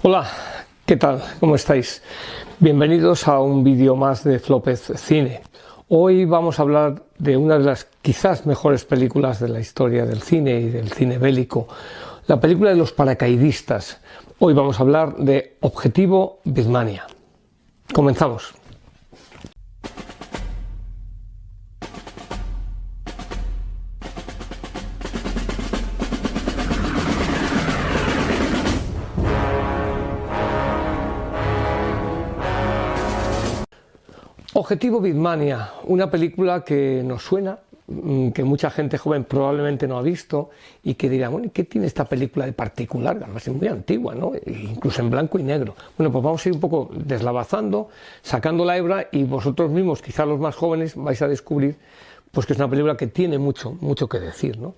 Hola, ¿qué tal? ¿Cómo estáis? Bienvenidos a un vídeo más de Flopez Cine. Hoy vamos a hablar de una de las quizás mejores películas de la historia del cine y del cine bélico, la película de los paracaidistas. Hoy vamos a hablar de Objetivo Birmania. Comenzamos. Objetivo Birmania, una película que nos suena, que mucha gente joven probablemente no ha visto y que dirá, bueno, ¿qué tiene esta película de particular? Además es muy antigua, ¿no? Incluso en blanco y negro. Bueno, pues vamos a ir un poco deslavazando, sacando la hebra y vosotros mismos, quizás los más jóvenes, vais a descubrir pues que es una película que tiene mucho que decir, ¿no?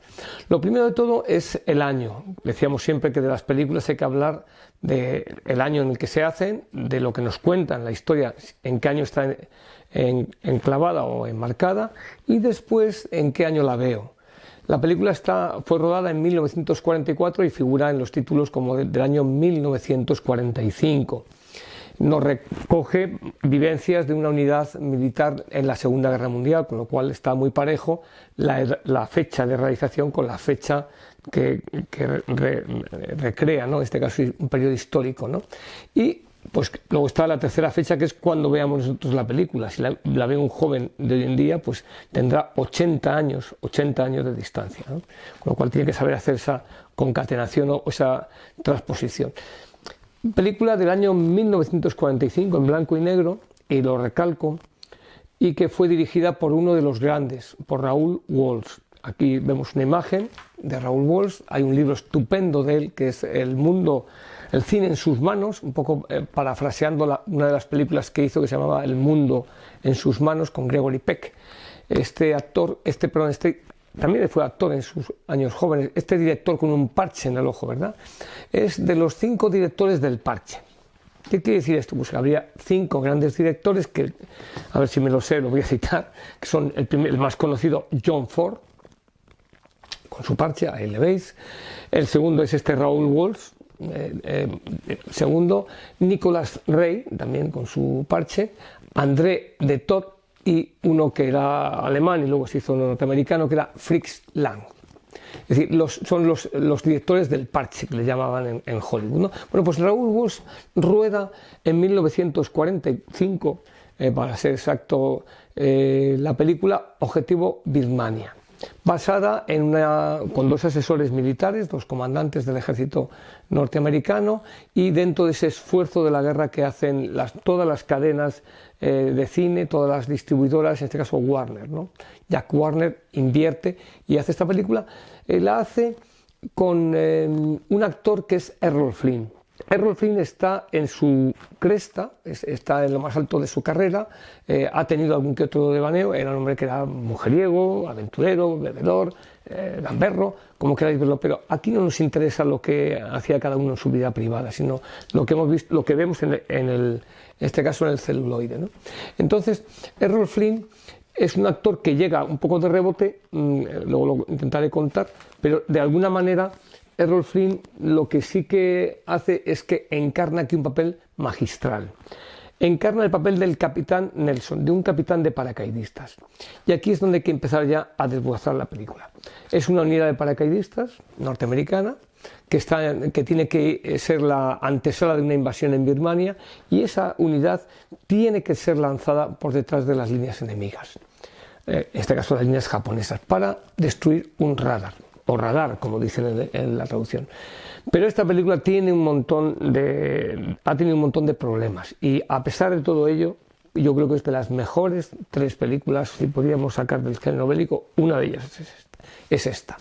Lo primero de todo es el año. Decíamos siempre que de las películas hay que hablar del año en el que se hacen, de lo que nos cuentan, la historia, en qué año está enclavada o enmarcada, y después en qué año la veo. La película fue rodada en 1944 y figura en los títulos como del año 1945. Nos recoge vivencias de una unidad militar en la Segunda Guerra Mundial, con lo cual está muy parejo la fecha de realización con la fecha que recrea, ¿no? En este caso un periodo histórico, ¿no? Y pues luego está la tercera fecha, que es cuando veamos nosotros la película. Si la ve un joven de hoy en día, pues tendrá 80 años de distancia, ¿no? Con lo cual tiene que saber hacer esa concatenación o esa transposición. Película del año 1945 en blanco y negro, y lo recalco, y que fue dirigida por uno de los grandes, por Raoul Walsh. Aquí vemos una imagen de Raoul Walsh, hay un libro estupendo de él que es El cine en sus manos, un poco parafraseando una de las películas que hizo que se llamaba El mundo en sus manos, con Gregory Peck. También fue actor en sus años jóvenes, este director con un parche en el ojo, ¿verdad? Es de los 5 directores del parche. ¿Qué quiere decir esto? Pues que habría 5 grandes directores, que, a ver si me lo sé, lo voy a citar, que son el más conocido, John Ford, con su parche, ahí le veis. El segundo es Raoul Walsh. Segundo, Nicholas Ray, también con su parche. André de Toth, y uno que era alemán y luego se hizo norteamericano, que era Fritz Lang. Es decir, son los directores del parche, que le llamaban en Hollywood, ¿no? Bueno, pues Raoul Walsh rueda en 1945, para ser exacto, la película Objetivo Birmania, basada con 2 asesores militares, 2 comandantes del ejército norteamericano, y dentro de ese esfuerzo de la guerra que hacen todas las cadenas de cine, todas las distribuidoras, en este caso Warner, ¿no? Jack Warner invierte y hace esta película. La hace con un actor que es Errol Flynn. Errol Flynn está en su cresta, está en lo más alto de su carrera, ha tenido algún que otro devaneo, era un hombre que era mujeriego, aventurero, bebedor, gamberro, como queráis verlo, pero aquí no nos interesa lo que hacía cada uno en su vida privada, sino lo que hemos visto, lo que vemos en este caso en el celuloide, ¿no? Entonces, Errol Flynn es un actor que llega un poco de rebote, luego lo intentaré contar, pero de alguna manera Errol Flynn lo que sí que hace es que encarna aquí un papel magistral. Encarna el papel del capitán Nelson, de un capitán de paracaidistas. Y aquí es donde hay que empezar ya a desbrozar la película. Es una unidad de paracaidistas norteamericana que tiene que ser la antesala de una invasión en Birmania, y esa unidad tiene que ser lanzada por detrás de las líneas enemigas. En este caso las líneas japonesas, para destruir un radar. O radar, como dicen en la traducción. Pero esta película ha tenido un montón de problemas, y a pesar de todo ello, yo creo que es de las mejores 3 películas, si podríamos sacar del género bélico, una de ellas es esta.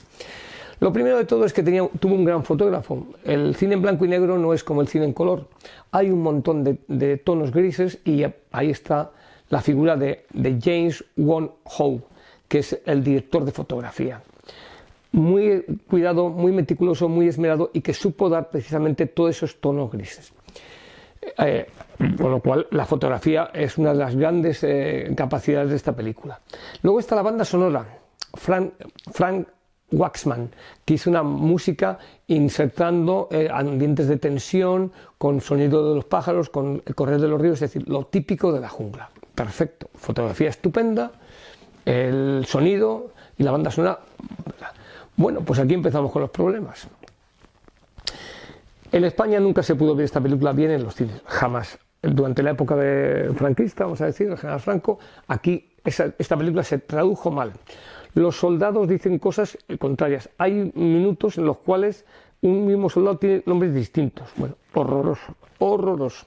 Lo primero de todo es que tuvo un gran fotógrafo. El cine en blanco y negro no es como el cine en color. Hay un montón de tonos grises, y ahí está la figura de James Won Ho, que es el director de fotografía. Muy cuidado, muy meticuloso, muy esmerado, y que supo dar precisamente todos esos tonos grises. Con lo cual la fotografía es una de las grandes capacidades de esta película. Luego está la banda sonora. Frank Waxman, que hizo una música insertando ambientes de tensión, con sonido de los pájaros, con el correr de los ríos, es decir, lo típico de la jungla. Perfecto, fotografía estupenda, el sonido y la banda sonora. Bueno, pues aquí empezamos con los problemas. En España nunca se pudo ver esta película bien en los cines, jamás. Durante la época franquista, vamos a decir, el general Franco, aquí esta película se tradujo mal. Los soldados dicen cosas contrarias. Hay minutos en los cuales un mismo soldado tiene nombres distintos. Bueno, horroroso, horroroso.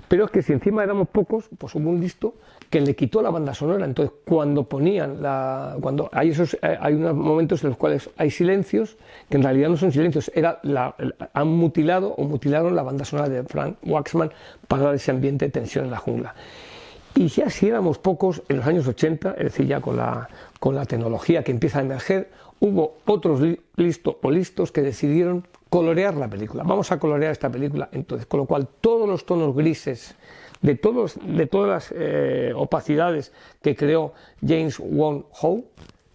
Pero es que si encima éramos pocos, pues hubo un listo que le quitó la banda sonora. Entonces, cuando hay unos momentos en los cuales hay silencios, que en realidad no son silencios, han mutilado o mutilaron la banda sonora de Frank Waxman para dar ese ambiente de tensión en la jungla. Y ya si éramos pocos, en los años 80, es decir, ya con la tecnología que empieza a emerger, hubo otros listos que decidieron colorear la película. Vamos a colorear esta película, entonces, con lo cual todos los tonos grises de todas las opacidades que creó James Wong Howe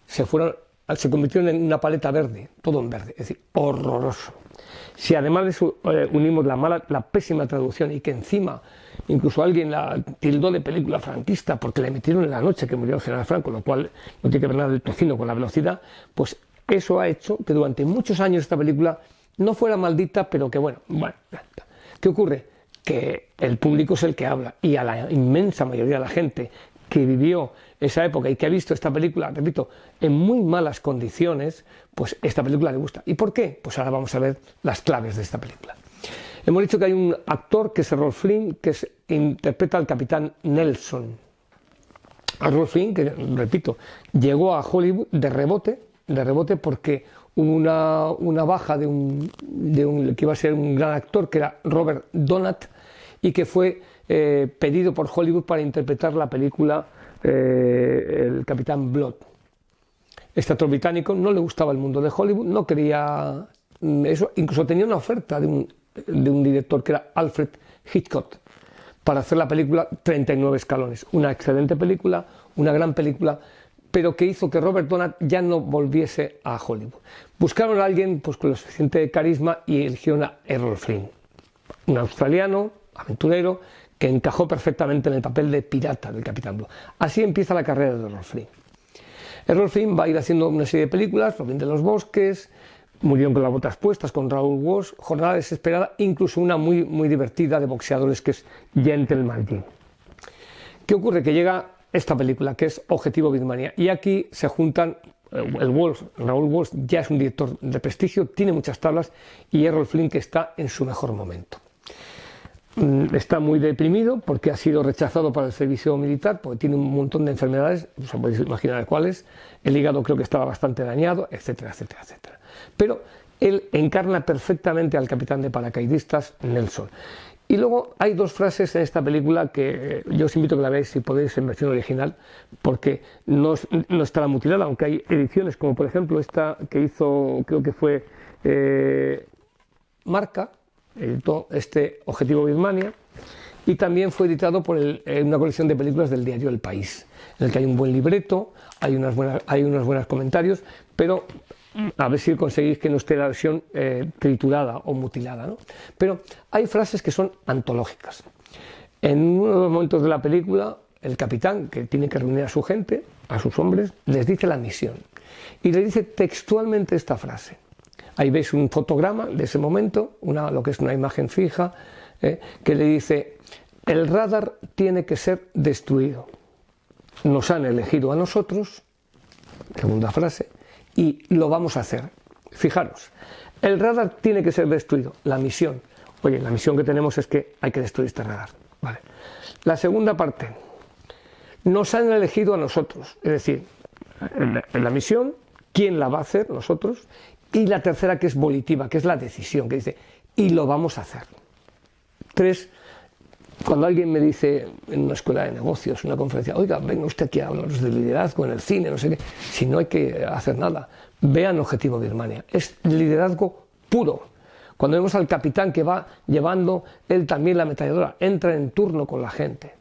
se convirtieron en una paleta verde, todo en verde, es decir, horroroso. Si además de eso unimos la pésima traducción y que encima incluso alguien la tildó de película franquista porque le metieron en la noche que murió el general Franco, lo cual no tiene que ver nada del tocino con la velocidad, pues eso ha hecho que durante muchos años esta película no fuera maldita, pero que bueno. ¿Qué ocurre? Que el público es el que habla, y a la inmensa mayoría de la gente que vivió esa época y que ha visto esta película, repito, en muy malas condiciones, pues esta película le gusta. ¿Y por qué? Pues ahora vamos a ver las claves de esta película. Hemos dicho que hay un actor que es Errol Flynn, que interpreta al capitán Nelson. Errol Flynn, que repito, llegó a Hollywood de rebote porque hubo una baja de un que iba a ser un gran actor, que era Robert Donat, y que fue pedido por Hollywood para interpretar la película El Capitán Blood. Este actor británico no le gustaba el mundo de Hollywood, no quería eso, incluso tenía una oferta de un director que era Alfred Hitchcock para hacer la película 39 escalones, una excelente película, una gran película, pero que hizo que Robert Donat ya no volviese a Hollywood. Buscaron a alguien pues con lo suficiente carisma y eligieron a Errol Flynn, un australiano, aventurero, que encajó perfectamente en el papel de pirata del Capitán Blood. Así empieza la carrera de Errol Flynn. Errol Flynn va a ir haciendo una serie de películas, Robin de los Bosques, Murieron con las botas puestas, con Raoul Walsh, Jornada desesperada, incluso una muy, muy divertida de boxeadores que es Gentleman Jim. ¿Qué ocurre? Que llega esta película, que es Objetivo Birmania, y aquí se juntan Raoul Walsh ya es un director de prestigio, tiene muchas tablas, y Errol Flynn, que está en su mejor momento. Está muy deprimido porque ha sido rechazado para el servicio militar, porque tiene un montón de enfermedades, os podéis imaginar cuáles, el hígado creo que estaba bastante dañado, etcétera, etcétera, etcétera. Pero él encarna perfectamente al capitán de paracaidistas Nelson. Y luego hay dos frases en esta película que yo os invito a que la veáis si podéis en versión original, porque no estará mutilada, aunque hay ediciones como por ejemplo esta que hizo, creo que fue Marca, editó este Objetivo Birmania, y también fue editado por una colección de películas del diario El País, en el que hay un buen libreto, hay unos buenos comentarios, pero a ver si conseguís que no esté la versión triturada o mutilada, ¿no? Pero hay frases que son antológicas. En uno de los momentos de la película, el capitán, que tiene que reunir a su gente, a sus hombres, les dice la misión, y le dice textualmente esta frase. Ahí veis un fotograma de ese momento, lo que es una imagen fija, que le dice: el radar tiene que ser destruido. Nos han elegido a nosotros, segunda frase, y lo vamos a hacer. Fijaros, el radar tiene que ser destruido. La misión, oye, la misión que tenemos es que hay que destruir este radar. Vale. La segunda parte, nos han elegido a nosotros, es decir, en la misión, ¿quién la va a hacer? Nosotros. Y la tercera, que es volitiva, que es la decisión, que dice, y lo vamos a hacer. 3. Cuando alguien me dice en una escuela de negocios, una conferencia, oiga, venga usted aquí a hablaros de liderazgo en el cine, no sé qué, si no hay que hacer nada, vean Objetivo Birmania, es liderazgo puro. Cuando vemos al capitán que va llevando él también la ametralladora, entra en turno con la gente,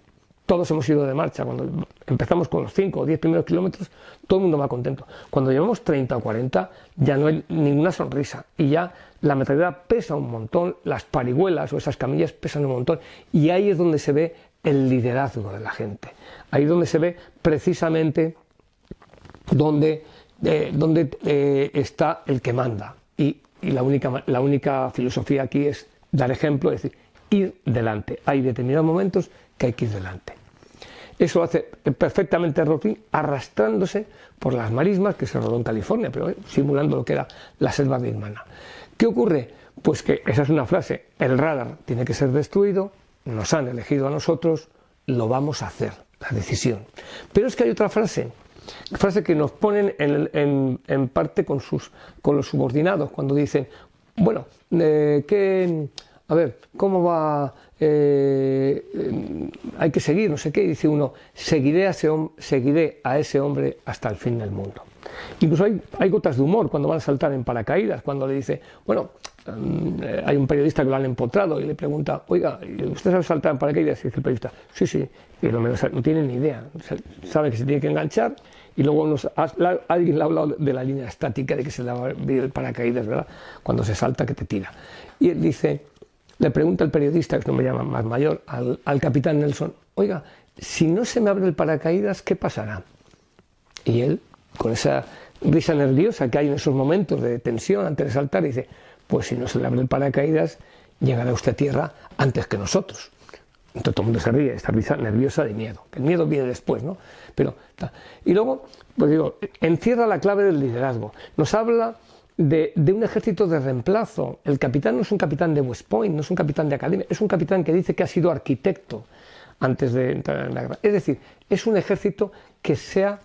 todos hemos ido de marcha, cuando empezamos con los 5 o 10 primeros kilómetros, todo el mundo va contento. Cuando llevamos 30 o 40, ya no hay ninguna sonrisa y ya la metralleta pesa un montón, las parihuelas o esas camillas pesan un montón, y ahí es donde se ve el liderazgo de la gente. Ahí es donde se ve precisamente donde está el que manda. Y la única filosofía aquí es dar ejemplo, es decir, ir delante. Hay determinados momentos que hay que ir delante. Eso lo hace perfectamente Errol Flynn, arrastrándose por las marismas que se rodó en California, pero simulando lo que era la selva birmana. ¿Qué ocurre? Pues que esa es una frase: el radar tiene que ser destruido, nos han elegido a nosotros, lo vamos a hacer, la decisión. Pero es que hay otra frase que nos ponen en parte con los subordinados, cuando dicen, bueno, a ver, ¿cómo va? Hay que seguir, no sé qué, y dice uno, seguiré a ese hombre hasta el fin del mundo. Incluso hay gotas de humor cuando van a saltar en paracaídas, cuando le dice, bueno, hay un periodista que lo han empotrado y le pregunta, oiga, ¿usted sabe saltar en paracaídas? Y dice el periodista, sí, y lo menos no tiene ni idea, sabe que se tiene que enganchar, y luego alguien le ha hablado de la línea estática, de que se le va a abrir el paracaídas, ¿verdad? Cuando se salta, que te tira. Y él dice, le pregunta el periodista, que no me llama más mayor, al capitán Nelson, oiga, si no se me abre el paracaídas, ¿qué pasará? Y él, con esa risa nerviosa que hay en esos momentos de tensión antes de saltar, dice, pues si no se le abre el paracaídas, llegará usted a tierra antes que nosotros. Entonces todo el mundo se ríe, esta risa nerviosa de miedo, que el miedo viene después, ¿no? Y luego, pues digo, encierra la clave del liderazgo. Nos habla de un ejército de reemplazo. El capitán no es un capitán de West Point, no es un capitán de academia, es un capitán que dice que ha sido arquitecto antes de entrar en la guerra. Es decir, es un ejército que se ha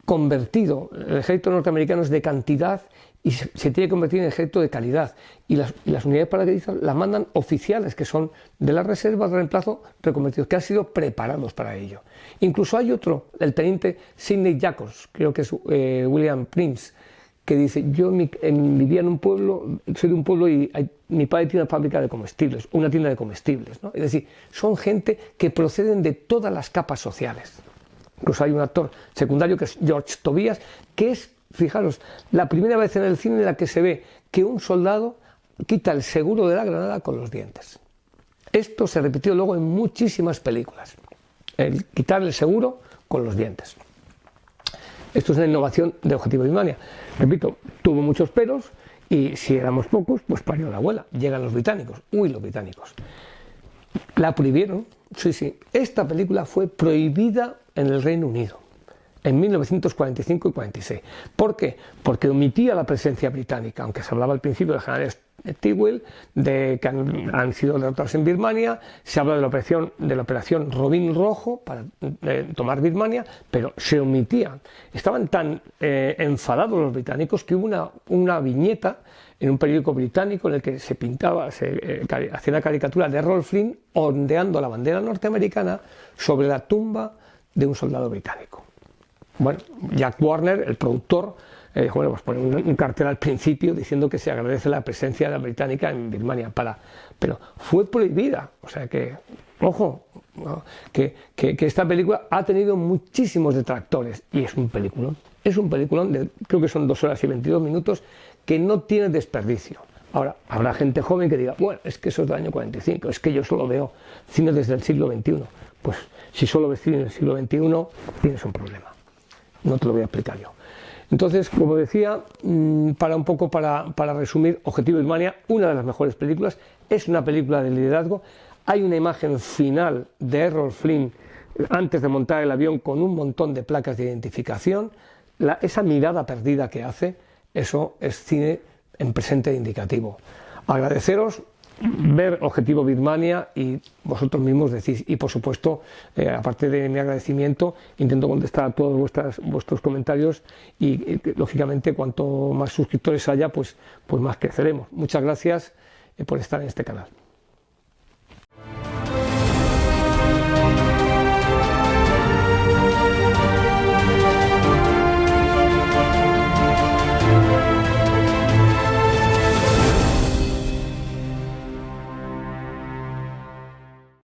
convertido, el ejército norteamericano es de cantidad y se tiene que convertir en ejército de calidad, y las unidades paracaidistas las mandan oficiales que son de las reservas de reemplazo reconvertidos, que han sido preparados para ello. Incluso hay otro, el teniente Sidney Jacobs, creo que es William Prince, que dice, yo vivía en un pueblo, soy de un pueblo y mi padre tiene una fábrica de comestibles, una tienda de comestibles, ¿no? Es decir, son gente que proceden de todas las capas sociales. Incluso hay un actor secundario que es George Tobias, que es, fijaros, la primera vez en el cine en la que se ve que un soldado quita el seguro de la granada con los dientes. Esto se repitió luego en muchísimas películas, el quitar el seguro con los dientes. Esto es una innovación de Objetivo Birmania. Repito, tuvo muchos peros y si éramos pocos, pues parió la abuela. Llegan los británicos. Uy, los británicos. La prohibieron. Sí. Esta película fue prohibida en el Reino Unido en 1945 y 46. ¿Por qué? Porque omitía la presencia británica, aunque se hablaba al principio del general Stilwell, de que han sido derrotados en Birmania, se habla de la operación Robin Rojo para tomar Birmania, pero se omitía. Estaban tan enfadados los británicos que hubo una viñeta en un periódico británico en el que se pintaba, hacía una caricatura de Errol Flynn ondeando la bandera norteamericana sobre la tumba de un soldado británico. Bueno, Jack Warner, el productor, dijo, bueno, pues poner un cartel al principio diciendo que se agradece la presencia de la británica en Birmania, pero fue prohibida. O sea que, ojo, ¿no? que esta película ha tenido muchísimos detractores y es un peliculón. Es un peliculón, creo que son 2 horas y 22 minutos, que no tiene desperdicio. Ahora, habrá gente joven que diga, bueno, es que eso es del año 45, es que yo solo veo cine desde el siglo XXI. Pues si solo ves cine del siglo XXI, tienes un problema. No te lo voy a explicar yo. Entonces, como decía, para resumir, Objetivo Birmania, una de las mejores películas, es una película de liderazgo. Hay una imagen final de Errol Flynn antes de montar el avión con un montón de placas de identificación. Esa mirada perdida que hace, eso es cine en presente indicativo. Agradeceros ver Objetivo Birmania y vosotros mismos decís, y por supuesto, aparte de mi agradecimiento, intento contestar a todos vuestros comentarios y lógicamente cuanto más suscriptores haya, pues más creceremos. Muchas gracias por estar en este canal.